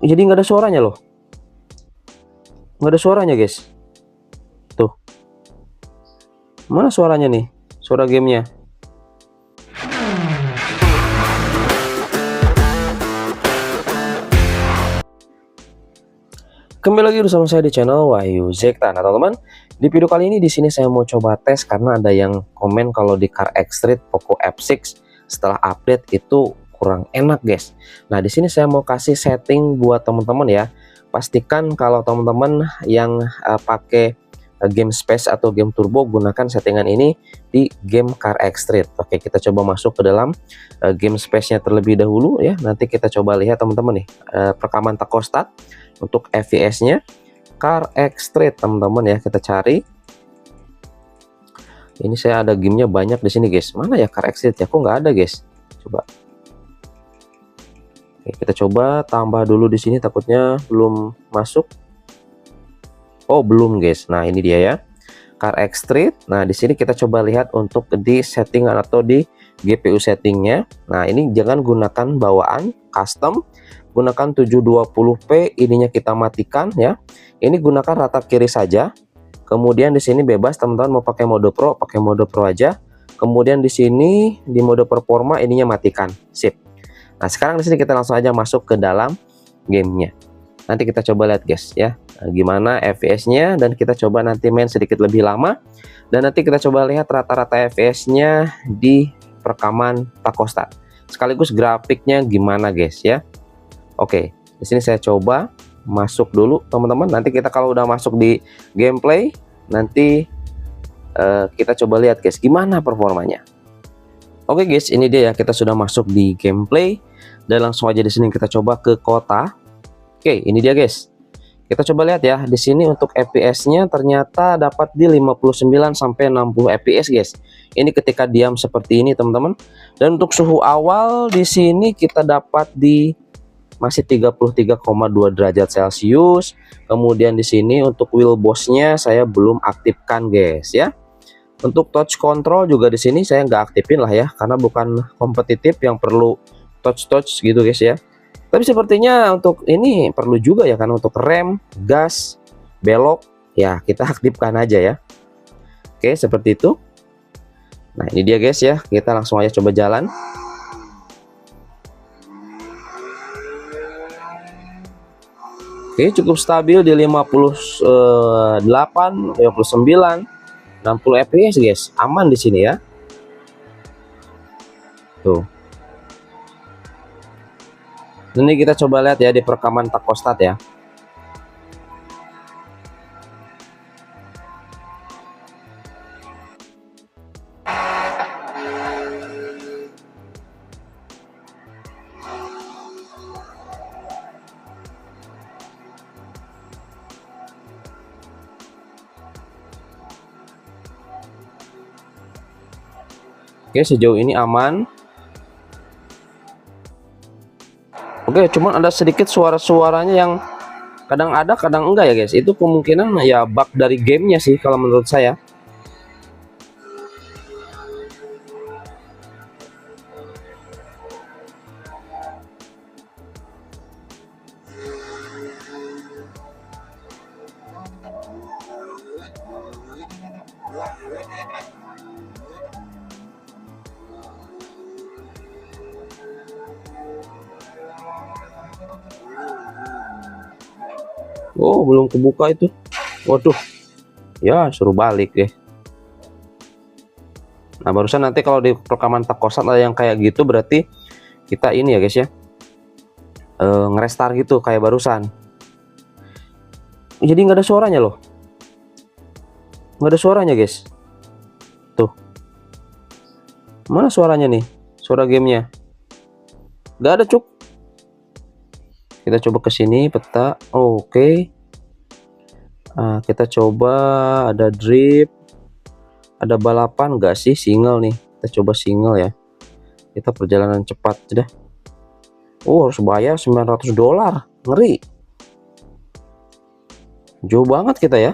Jadi nggak ada suaranya loh. Nggak ada suaranya guys. Tuh. Mana suaranya nih? Suara gamenya. Kembali lagi bersama saya di channel Wahyu Zekta. Nah teman-teman, di video kali ini di sini saya mau coba tes karena ada yang komen kalau di CarX Street Poco F6 setelah update itu kurang enak guys. Nah di sini saya mau kasih setting buat teman-teman ya. Pastikan kalau teman-teman yang pakai game space atau game turbo, gunakan settingan ini di game CarX Street. Oke, kita coba masuk ke dalam game space-nya terlebih dahulu ya. Nanti kita coba lihat teman-teman nih perekaman takostat untuk FPS-nya CarX Street teman-teman ya. Kita cari. Ini saya ada gamenya banyak di sini guys. Mana ya CarX Street ya? Kok nggak ada guys? Coba. Oke, kita coba tambah dulu di sini, takutnya belum masuk. Oh belum guys. Nah ini dia ya, CarX Street. Nah di sini kita coba lihat untuk di setting atau di GPU settingnya. Nah ini jangan gunakan bawaan custom, gunakan 720p. Ininya kita matikan ya. Ini gunakan rata kiri saja. Kemudian di sini bebas teman-teman mau pakai mode pro, pakai mode pro aja. Kemudian di sini di mode performa ininya matikan. Sip. Nah sekarang di sini kita langsung aja masuk ke dalam gamenya. Nanti kita coba lihat guys ya, gimana FPS-nya, dan kita coba nanti main sedikit lebih lama, dan nanti kita coba lihat rata-rata FPS-nya di perekaman takostat sekaligus grafiknya gimana guys ya. Oke, di sini saya coba masuk dulu teman-teman. Nanti kita kalau udah masuk di gameplay, nanti kita coba lihat guys gimana performanya. Oke guys, ini dia ya, kita sudah masuk di gameplay dan langsung aja di sini kita coba ke kota. Oke, ini dia guys. Kita coba lihat ya. Di sini untuk FPS-nya ternyata dapat di 59 sampai 60 FPS guys. Ini ketika diam seperti ini teman-teman. Dan untuk suhu awal di sini kita dapat di masih 33,2 derajat Celcius. Kemudian di sini untuk wheel boss-nya saya belum aktifkan guys ya. Untuk touch control juga di sini saya nggak aktifin lah ya, karena bukan kompetitif yang perlu touch gitu guys ya. Tapi sepertinya untuk ini perlu juga ya, kan untuk rem, gas, belok ya kita aktifkan aja ya. Oke, seperti itu. Nah, ini dia guys ya. Kita langsung aja coba jalan. Oke, cukup stabil di 58, 59, 60 fps guys. Aman di sini ya. Tuh. Ini kita coba lihat ya di perekaman takostat ya. Oke, sejauh ini aman. Oke, cuman ada sedikit suara-suaranya yang kadang ada kadang enggak ya guys. Itu kemungkinan ya bug dari gamenya sih kalau menurut saya. Oh belum kebuka itu. Waduh ya, suruh balik deh. Nah barusan nanti kalau di perekaman takostat ada yang kayak gitu, berarti kita ini ya guys ya, nge-restart gitu kayak barusan. Jadi nggak ada suaranya loh, nggak ada suaranya guys. Tuh, mana suaranya nih, suara gamenya nggak ada cuk. Kita coba ke sini peta. Oke. Nah, kita coba ada drift, ada balapan nggak sih, single nih. Kita coba single ya. Kita perjalanan cepat sudah. Oh harus bayar $900, ngeri. Jauh banget kita ya.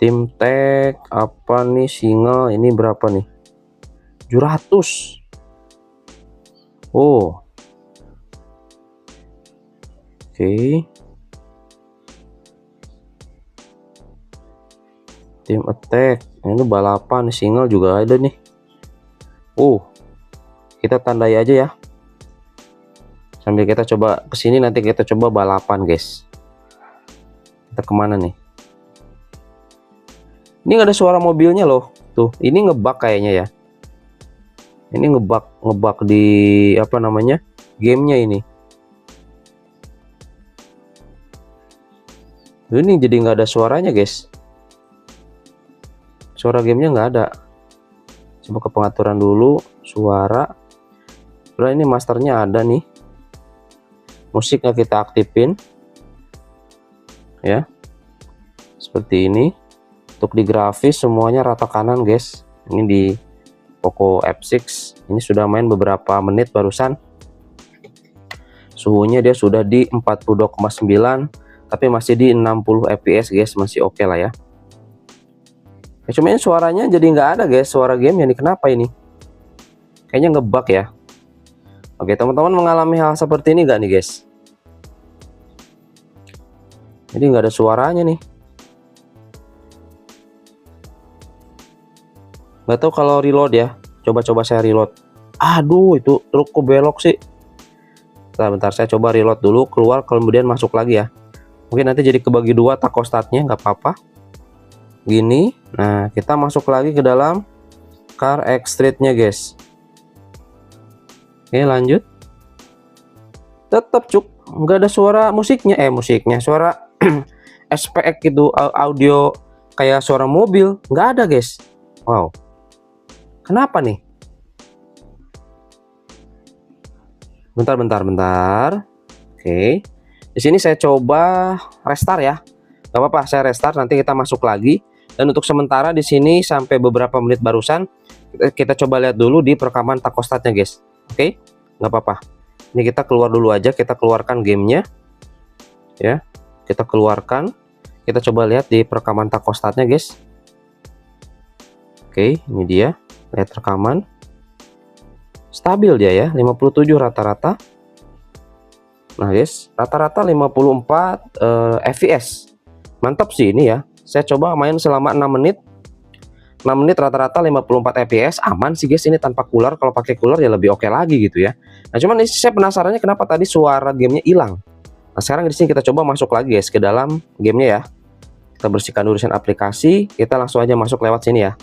Tim tag apa nih, single ini berapa nih? 700. Oh. Oke. Team attack. Ini balapan, single juga ada nih. Kita tandai aja ya. Sambil kita coba kesini, nanti kita coba balapan guys. Kita kemana nih? Ini nggak ada suara mobilnya loh. Tuh, ini ngebug kayaknya ya. Ini ngebug di apa namanya? Gamenya ini. Ini jadi nggak ada suaranya guys. Suara gamenya nggak ada. Coba ke pengaturan dulu, suara. Terus ini masternya ada nih. Musiknya kita aktifin. Ya. Seperti ini. Untuk di grafis semuanya rata kanan guys. Ini di Poco F6. Ini sudah main beberapa menit barusan. Suhunya dia sudah di 42,9. Tapi masih di 60 fps guys, masih oke lah ya. Cuma ini suaranya jadi nggak ada guys, suara game ini kenapa ini? Kayaknya ngebug ya. Oke, teman-teman mengalami hal seperti ini nggak nih guys? Jadi nggak ada suaranya nih. Nggak tahu kalau reload ya. Coba saya reload. Aduh, itu truk kok belok sih. Bentar, saya coba reload dulu, keluar kemudian masuk lagi ya. Mungkin nanti jadi kebagi dua takostatnya, nggak apa-apa. Gini, nah kita masuk lagi ke dalam Car Extreme-nya guys. Oke, lanjut. Tetap cuk, nggak ada suara musiknya, suara SPX gitu, audio kayak suara mobil, nggak ada guys. Wow, kenapa nih? Bentar. Oke. Di sini saya coba restart ya. Gak apa-apa, saya restart, nanti kita masuk lagi. Dan untuk sementara di sini sampai beberapa menit barusan kita coba lihat dulu di perekaman takostatnya guys. Oke, nggak apa-apa. Ini kita keluar dulu aja, kita keluarkan gamenya. Ya, kita keluarkan. Kita coba lihat di perekaman takostatnya guys. Oke, ini dia. Lihat rekaman. Stabil dia ya, 57 rata-rata. Nah guys, rata-rata 54 fps. Mantap sih ini ya. Saya coba main selama 6 menit. 6 menit rata-rata 54 fps. Aman sih guys, ini tanpa cooler. Kalau pakai cooler ya lebih oke lagi gitu ya. Nah cuman ini saya penasarannya kenapa tadi suara gamenya hilang. Nah sekarang di sini kita coba masuk lagi guys ke dalam gamenya ya. Kita bersihkan urusan aplikasi. Kita langsung aja masuk lewat sini ya.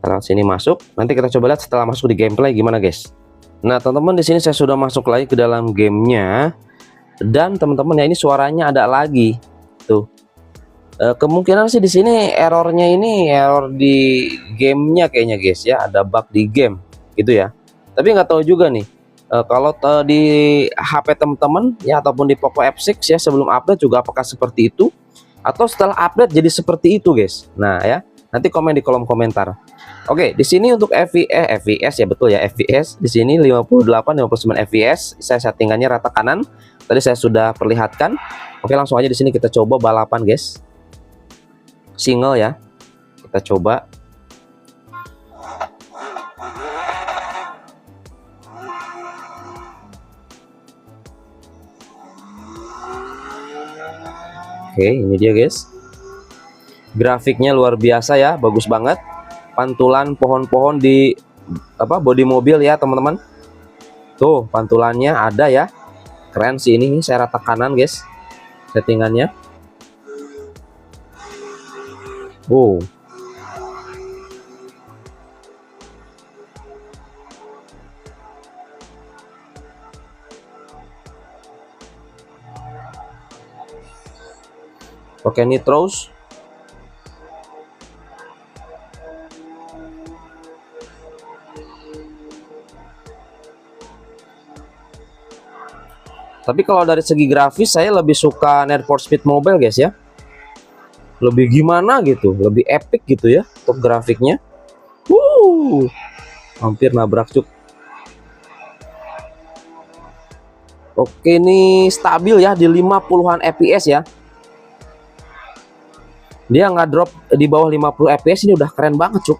Kita lewat sini masuk. Nanti kita coba lihat setelah masuk di gameplay gimana guys. Nah teman-teman, di sini saya sudah masuk lagi ke dalam gamenya. Dan teman-teman ya, ini suaranya ada lagi tuh. Kemungkinan sih di sini errornya ini error di gamenya kayaknya guys ya, ada bug di game gitu ya. Tapi nggak tahu juga nih kalau di HP teman-teman ya ataupun di Poco F6 ya sebelum update juga apakah seperti itu atau setelah update jadi seperti itu guys. Nah ya, nanti komen di kolom komentar. Oke, di sini untuk FPS ya, betul ya, FPS di sini 58-59 fps. Saya settingannya rata kanan. Tadi saya sudah perlihatkan. Oke, langsung aja di sini kita coba balapan, guys. Single ya. Kita coba. Oke, ini dia, guys. Grafiknya luar biasa ya, bagus banget. Pantulan pohon-pohon di bodi mobil ya, teman-teman. Tuh, pantulannya ada ya. Keren sih ini, saya rata kanan guys settingannya. Oke, nitros. Tapi kalau dari segi grafis saya lebih suka Need for Speed Mobile guys ya. Lebih gimana gitu, lebih epic gitu ya untuk grafiknya. Hampir nabrak cuk. Oke, ini stabil ya di 50-an fps ya. Dia nggak drop di bawah 50 fps, ini udah keren banget cuk.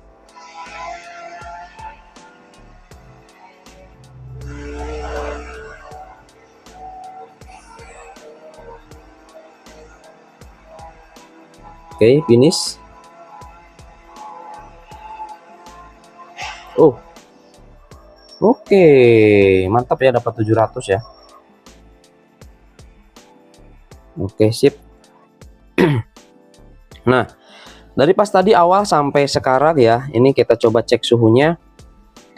Oke, finish. Oh, oke, mantap ya, dapat 700 ya. Oke, sip. Nah, dari pas tadi awal sampai sekarang ya, ini kita coba cek suhunya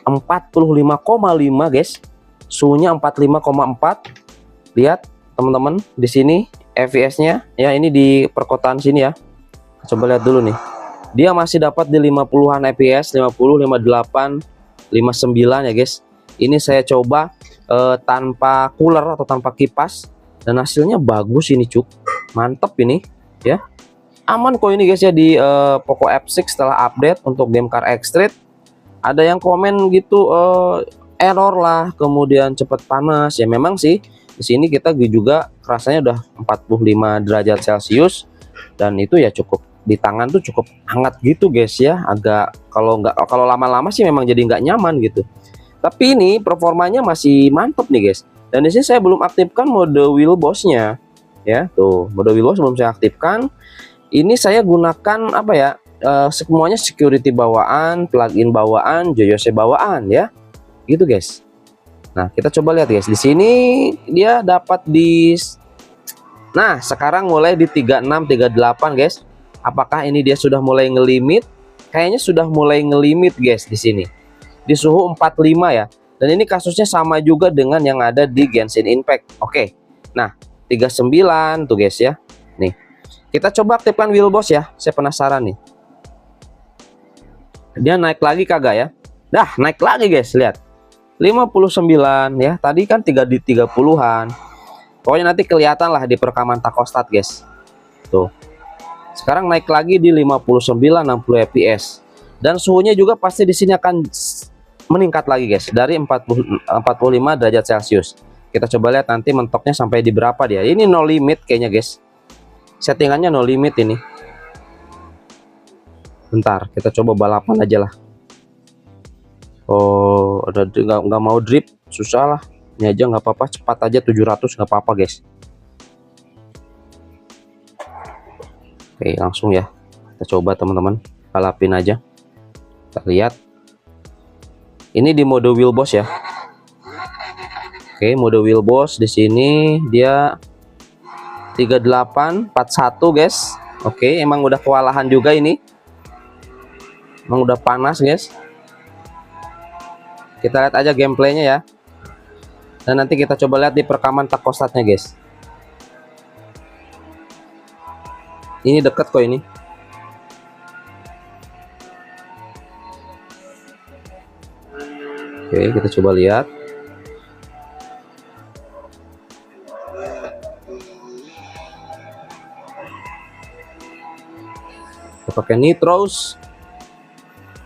45,5 guys. Suhunya 45,4. Lihat teman-teman di sini fps-nya ya, ini di perkotaan sini ya. Coba lihat dulu nih. Dia masih dapat di 50-an fps, 50, 58, 59 ya guys. Ini saya coba tanpa cooler atau tanpa kipas dan hasilnya bagus ini cuk. Mantep ini ya. Aman kok ini guys ya di Poco F6 setelah update untuk game Car X-Street. Ada yang komen gitu error lah, kemudian cepat panas ya. Memang sih di sini kita juga rasanya udah 45 derajat Celcius dan itu ya cukup di tangan tuh cukup hangat gitu guys ya. Agak kalau lama-lama sih memang jadi nggak nyaman gitu. Tapi ini performanya masih mantep nih guys. Dan di sini saya belum aktifkan mode wheel boss-nya ya. Tuh, mode wheel boss belum saya aktifkan. Ini saya gunakan apa ya? Semuanya security bawaan, plugin bawaan, joyose bawaan ya. Gitu guys. Nah, kita coba lihat guys. Di sini dia dapat di Nah, sekarang mulai di 36, 38 guys. Apakah ini dia sudah mulai ngelimit? Kayaknya sudah mulai ngelimit guys di sini. Di suhu 45 ya. Dan ini kasusnya sama juga dengan yang ada di Genshin Impact. Oke. Nah, 39 tuh guys ya. Nih. Kita coba aktifkan wheel boss ya. Saya penasaran nih. Dia naik lagi kagak ya? Dah, naik lagi guys, lihat. 59 ya. Tadi kan 3 di 30-an. Pokoknya nanti kelihatan lah di perekaman Takostat guys. Tuh. Sekarang naik lagi di 59 60 fps. Dan suhunya juga pasti di sini akan meningkat lagi guys dari 45 derajat Celcius. Kita coba lihat nanti mentoknya sampai di berapa dia. Ini no limit kayaknya guys. Settingannya no limit ini. Bentar, kita coba balapan aja lah. Oh, ada nggak mau drip, susah lah. Ini aja nggak apa-apa, cepat aja 700 nggak apa-apa guys. Oke, langsung ya. Kita coba teman-teman, balapin aja. Kita lihat. Ini di mode wheel boss ya. Oke, mode wheel boss di sini dia 38 41 guys. Oke, emang udah kewalahan juga ini. Emang udah panas guys. Kita lihat aja gameplaynya ya. Dan nanti kita coba lihat di perekaman Takostatnya guys. Ini deket kok ini. Oke, kita coba lihat. Kita pakai nitros.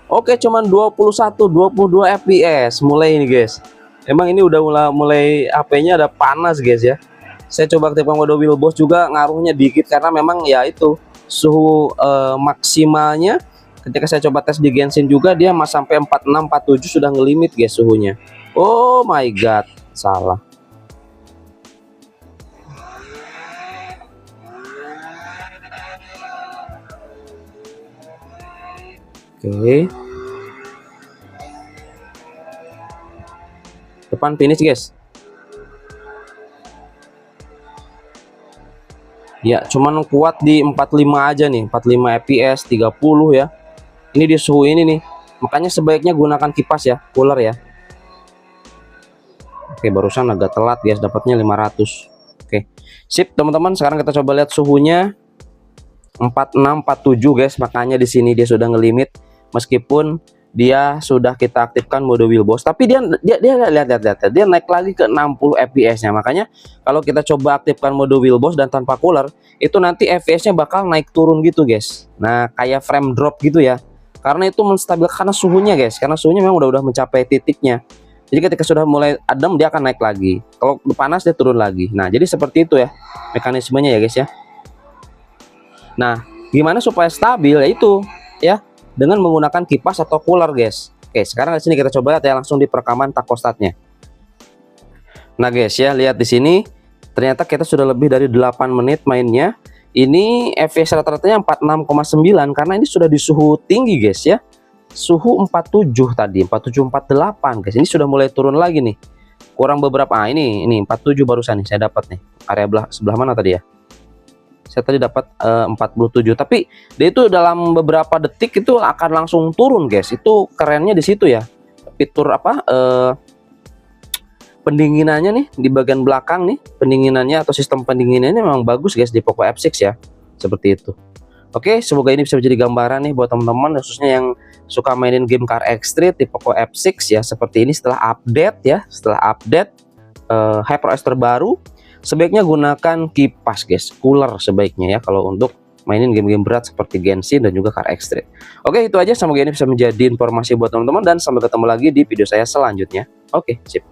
Oke, cuman 21 22 fps mulai ini guys. Emang ini udah mulai HP-nya ada panas guys ya. Saya coba aktifkan mode wheel boss juga ngaruhnya dikit karena memang ya itu suhu maksimalnya ketika saya coba tes di Genshin juga dia sampai 46 47 sudah ngelimit guys suhunya. Oh my god, salah. Oke. Depan finish guys. Ya, cuman kuat di 45 aja nih, 45 fps, 30 ya. Ini di suhu ini nih. Makanya sebaiknya gunakan kipas ya, cooler ya. Oke, barusan agak telat guys, dapatnya 500. Oke. Sip, teman-teman, sekarang kita coba lihat suhunya 46 47 guys. Makanya di sini dia sudah ngelimit meskipun dia sudah kita aktifkan mode wheel boss, tapi dia lihat dia naik lagi ke 60 fps-nya. Makanya kalau kita coba aktifkan mode wheel boss dan tanpa cooler, itu nanti fps-nya bakal naik turun gitu guys. Nah, kayak frame drop gitu ya. Karena itu menstabilkan suhunya guys, karena suhunya memang udah mencapai titiknya. Jadi ketika sudah mulai adem dia akan naik lagi. Kalau panas dia turun lagi. Nah, jadi seperti itu ya mekanismenya ya guys ya. Nah, gimana supaya stabil ya itu ya, dengan menggunakan kipas atau cooler guys. Oke, sekarang di sini kita coba lihat ya langsung di perekaman Takostatnya. Nah guys ya, lihat di sini ternyata kita sudah lebih dari 8 menit mainnya. Ini fps rata-ratanya 46,9 karena ini sudah di suhu tinggi guys ya. Suhu 47 tadi, 47 48 guys. Ini sudah mulai turun lagi nih. Kurang beberapa ini 47 barusan nih saya dapat nih. Area sebelah mana tadi ya? Saya tadi dapat 47, tapi dia itu dalam beberapa detik itu akan langsung turun guys. Itu kerennya di situ ya. Fitur apa pendinginannya nih di bagian belakang nih, pendinginannya atau sistem pendinginannya memang bagus guys di Poco F6 ya, seperti itu. Oke, semoga ini bisa menjadi gambaran nih buat teman-teman khususnya yang suka mainin game Car X-Street di Poco F6 ya, seperti ini setelah update ya, setelah update HyperOS terbaru, sebaiknya gunakan kipas guys, cooler sebaiknya ya kalau untuk mainin game-game berat seperti Genshin dan juga Car X-Street. Oke, itu aja, semoga ini bisa menjadi informasi buat teman-teman dan sampai ketemu lagi di video saya selanjutnya. Oke, sip.